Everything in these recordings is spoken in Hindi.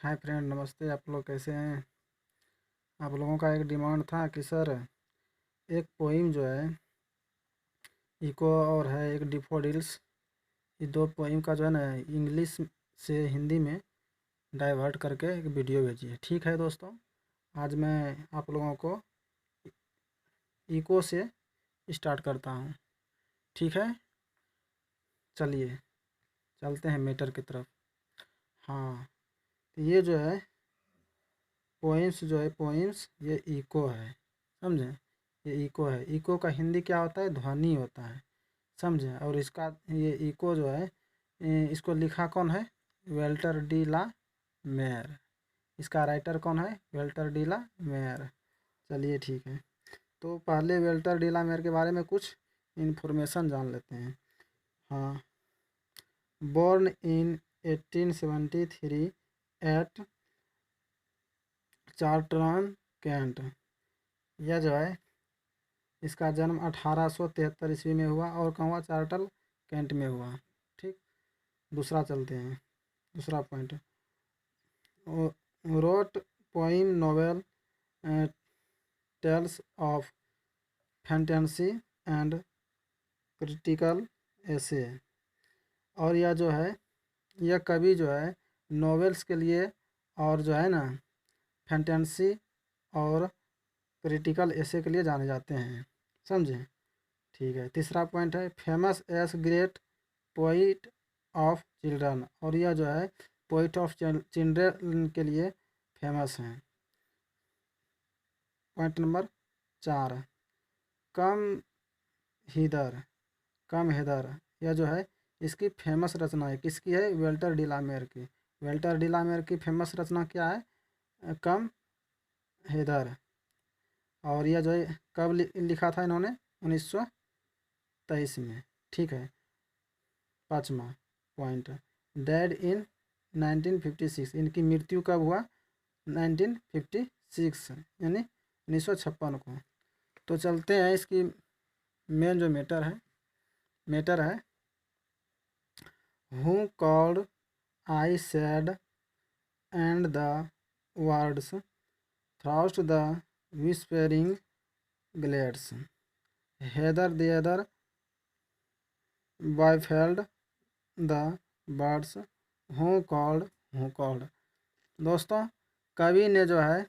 हाय फ्रेंड, नमस्ते। आप लोग कैसे हैं? आप लोगों का एक डिमांड था कि सर एक पोइम जो है इको और है एक डिफोडिल्स, ये दो पोइम का जो है ना इंग्लिश से हिंदी में डाइवर्ट करके एक वीडियो भेजिए। ठीक है दोस्तों, आज मैं आप लोगों को इको से स्टार्ट करता हूँ। ठीक है, चलिए चलते हैं मैटर की तरफ। हाँ, तो ये जो है पोइम्स ये इको है, समझे? ये इको है। इको का हिंदी क्या होता है? ध्वनि होता है, समझे? और इसका ये इको जो है इसको लिखा कौन है? Walter de la Mare. इसका राइटर कौन है? Walter de la Mare. चलिए ठीक है, तो पहले वेल्टर डी ला मेयर के बारे में कुछ इन्फॉर्मेशन जान लेते हैं। हाँ, बोर्न इन 1873 एट चार्टरन, कैंट। यह जो है इसका जन्म 1873 ईस्वी में हुआ और कहाँ हुआ? चार्टल कैंट में हुआ। ठीक, दूसरा चलते हैं। दूसरा point, wrote poem novel tales of fantasy and critical essay. और यह जो है यह कवि जो है नॉवेल्स के लिए और जो है ना फैंटेसी और क्रिटिकल एसे के लिए जाने जाते हैं, समझे? ठीक है, तीसरा पॉइंट है famous S great poet of children. और यह जो है पोइट ऑफ चिल्ड्रन के लिए फेमस हैं। पॉइंट नंबर 4, कम हिदर। कम हिदर, यह जो है इसकी फेमस रचना है। किसकी है? वेल्टर डिलामेर की। वेल्टर डिलामेर की फेमस रचना क्या है? कम हिदर। और यह जो है कब लिखा था इन्होंने? 1923 में। ठीक है, पाँचवा पॉइंट, डेड इन 1956। इनकी मृत्यु कब हुआ? 1956 यानी 1956 को। तो चलते हैं इसकी मेन जो मैटर है who called I said and the words through the whispering glades hither the other baffled the birds who called. दोस्तों, कवि ने जो है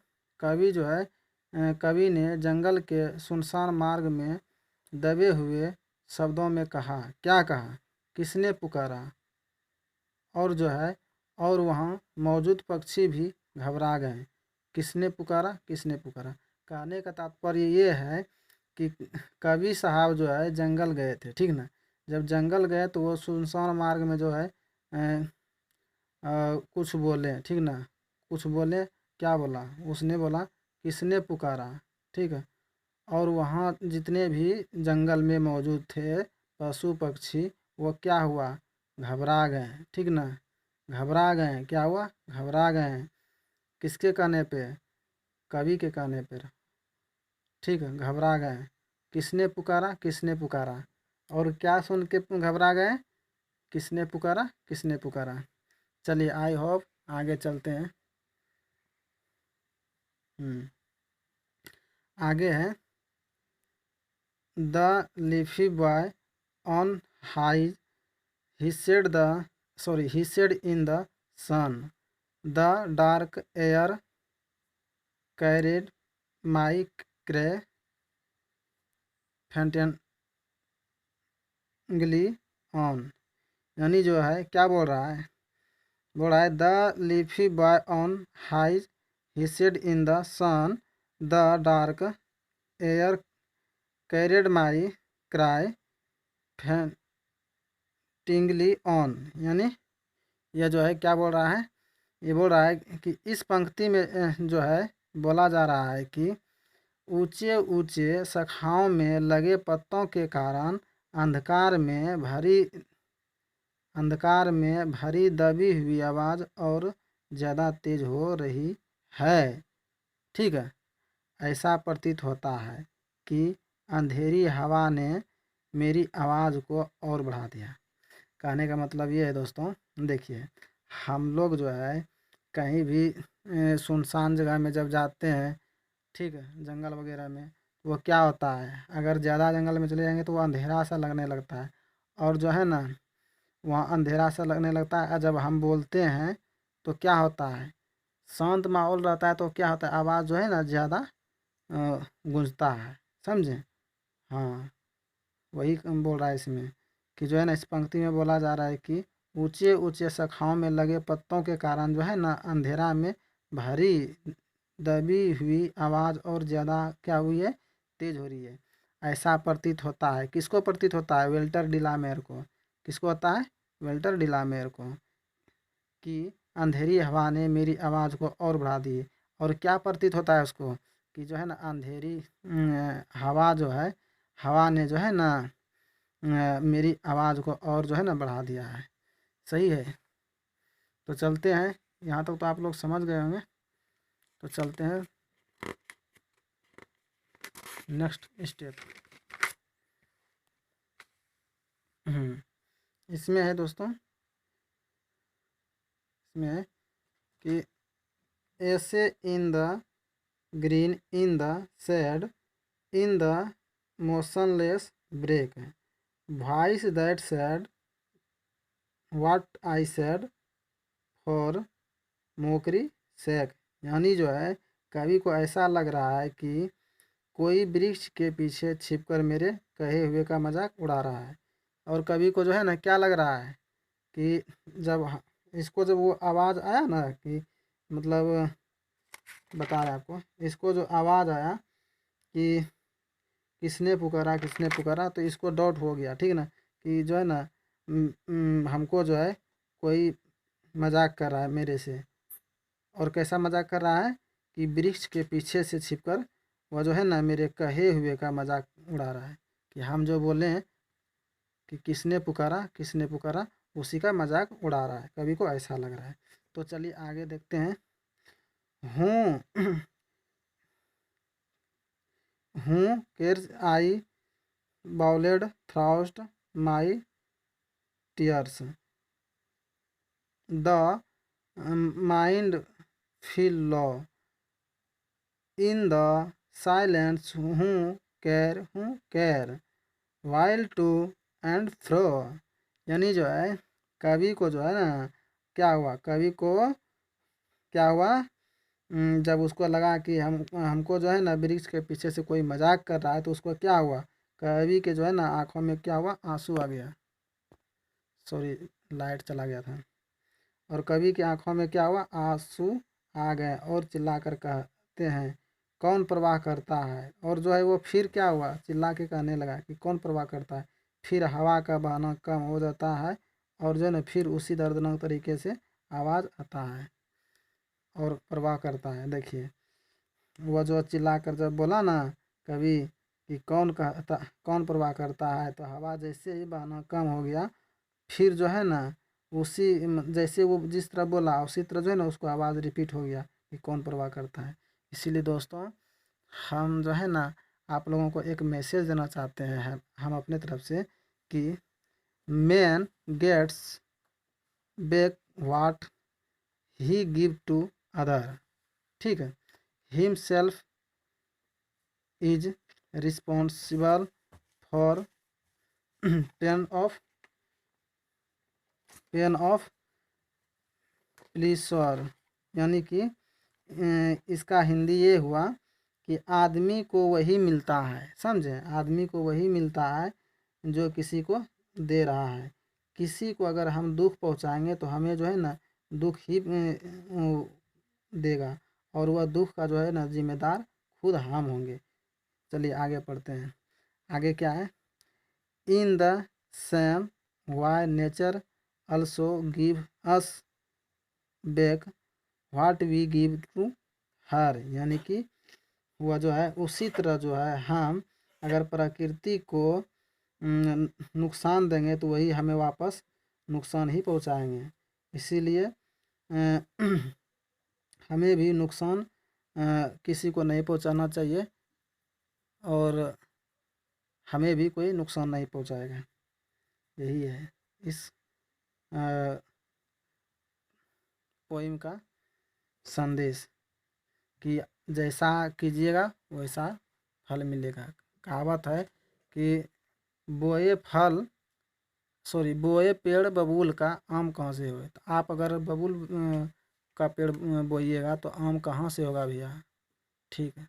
कवि ने जंगल के सुनसान मार्ग में दबे हुए शब्दों में कहा। क्या कहा? किसने पुकारा? और जो है और वहाँ मौजूद पक्षी भी घबरा गए। किसने पुकारा? किसने पुकारा? कहने का तात्पर्य ये है कि कवि साहब जो है जंगल गए थे, ठीक ना? जब जंगल गए तो वो सुनसान मार्ग में जो है कुछ बोले, ठीक ना? कुछ बोले, क्या बोला? उसने बोला किसने पुकारा, ठीक है? और वहाँ जितने भी जंगल में मौजूद थे पशु पक्षी, वो क्या हुआ? घबरा गए, ठीक ना? घबरा गए। क्या हुआ? घबरा गए। किसके कहने पे? कवि के कहने पर, ठीक है? घबरा गए। किसने पुकारा? किसने पुकारा? और क्या सुन के घबरा गए? किसने पुकारा? किसने पुकारा? चलिए, आई होप आगे चलते हैं। आगे है the leafy boy on high he said in the sun, the dark air carried my cry faintly on। यानी जो है क्या बोल रहा है? बोल रहा है the leafy boy on high he said in the sun, the dark air carried my cry faintly on। यानी यह जो है क्या बोल रहा है? ये बोल रहा है कि इस पंक्ति में जो है बोला जा रहा है कि ऊंचे ऊंचे शाखाओं में लगे पत्तों के कारण अंधकार में भरी दबी हुई आवाज़ और ज़्यादा तेज हो रही है। ठीक है, ऐसा प्रतीत होता है कि अंधेरी हवा ने मेरी आवाज़ को और बढ़ा दिया। कहने का मतलब ये है दोस्तों, देखिए हम लोग जो है कहीं भी सुनसान जगह में जब जाते हैं, ठीक है, जंगल वगैरह में, तो वो क्या होता है, अगर ज़्यादा जंगल में चले जाएंगे तो वो अंधेरा सा लगने लगता है। और जो है ना, वहाँ अंधेरा सा लगने लगता है, और जब हम बोलते हैं तो क्या होता है, शांत माहौल रहता है, तो क्या होता है, आवाज़ जो है ना ज़्यादा गूंजता है। समझे? हाँ, वही बोल रहा है इसमें, कि जो है ना, इस पंक्ति में बोला जा रहा है कि ऊंचे ऊंचे शाखाओं में लगे पत्तों के कारण जो है ना, अंधेरा में भारी दबी हुई आवाज़ और ज़्यादा क्या हुई है, तेज हो रही है। ऐसा प्रतीत होता है, किसको प्रतीत होता है, वेल्टर डिलामेर को। किसको होता है, वेल्टर डिलामेर को, कि अंधेरी हवा ने मेरी आवाज़ को और बढ़ा दी। और क्या प्रतीत होता है उसको, कि जो है ना, अंधेरी हवा जो है, हवा ने जो है ना मेरी आवाज़ को और जो है ना बढ़ा दिया है। सही है। तो चलते हैं, यहाँ तक तो आप लोग समझ गए होंगे। तो चलते हैं नेक्स्ट स्टेप। इसमें है दोस्तों, इसमें है कि ऐसे in the green in the shade in the motionless brake voice that said what I said for mockery sake. यानी जो है, कवि को ऐसा लग रहा है कि कोई वृक्ष के पीछे छिपकर मेरे कहे हुए का मजाक उड़ा रहा है। और कवि को जो है ना, क्या लग रहा है कि जब इसको जब वो आवाज़ आया ना, कि मतलब बता रहे हैं आपको, इसको जो आवाज़ आया कि किसने पुकारा, तो इसको डाउट हो गया, ठीक ना, कि जो है ना, हमको जो है कोई मजाक कर रहा है मेरे से। और कैसा मजाक कर रहा है, कि वृक्ष के पीछे से छिपकर वह जो है ना मेरे कहे हुए का मजाक उड़ा रहा है, कि हम जो बोले हैं कि किसने पुकारा, उसी का मजाक उड़ा रहा है। कवि को ऐसा लग रहा है। तो चलिए आगे देखते हैं। Who who cares I bowed through my tears the mind feel low in the silence who care while to and fro. यानी जो है, कवि को जो है ना, क्या हुआ, कवि को क्या हुआ, जब उसको लगा कि हमको जो है ना वृक्ष के पीछे से कोई मजाक कर रहा है, तो उसको क्या हुआ, कवि के जो है ना आंखों में क्या हुआ, आंसू आ गया। सॉरी, लाइट चला गया था। और कवि की आंखों में क्या हुआ, आंसू आ गए, और चिल्लाकर कहते हैं, कौन परवाह करता है। और जो है वो फिर क्या हुआ, चिल्ला के कहने लगा कि कौन परवाह करता है। फिर हवा का बहना कम हो जाता है, और जो है ना फिर उसी दर्दनाक तरीके से आवाज़ आता है और परवाह करता है। देखिए, वह जो चिल्ला कर जब बोला ना कभी, कि कौन परवाह करता है, तो हवा जैसे ही बहना कम हो गया, फिर जो है ना उसी जैसे वो जिस तरह बोला उसी तरह जो है ना उसको आवाज़ रिपीट हो गया, कि कौन परवाह करता है। इसीलिए दोस्तों, हम जो है ना आप लोगों को एक मैसेज देना चाहते हैं, हम अपने तरफ से, कि man gets back what he give to other. ठीक है, himself is responsible for pain of pleasure. यानी कि इसका हिंदी ये हुआ कि आदमी को वही मिलता है, समझे, आदमी को वही मिलता है जो किसी को दे रहा है। किसी को अगर हम दुख पहुंचाएंगे तो हमें जो है ना दुख ही देगा, और वह दुख का जो है ना जिम्मेदार खुद हम होंगे। चलिए आगे पढ़ते हैं। आगे क्या है, in the same Y nature also give us back what we give to her। यानी कि वह जो है उसी तरह जो है, हम अगर प्रकृति को नुकसान देंगे तो वही हमें वापस नुकसान ही पहुंचाएंगे। इसीलिए हमें भी नुकसान किसी को नहीं पहुंचाना चाहिए, और हमें भी कोई नुकसान नहीं पहुंचाएगा। यही है इस पोइम का संदेश कि जैसा कीजिएगा वैसा फल मिलेगा। कहावत है कि बोए फल बोए पेड़ बबूल का, आम कहाँ से हुए। तो आप अगर बबूल का पेड़ बोइएगा तो आम कहाँ से होगा भैया। ठीक है,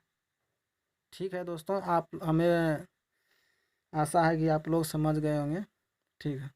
ठीक है दोस्तों, आप हमें आशा है कि आप लोग समझ गए होंगे। ठीक है।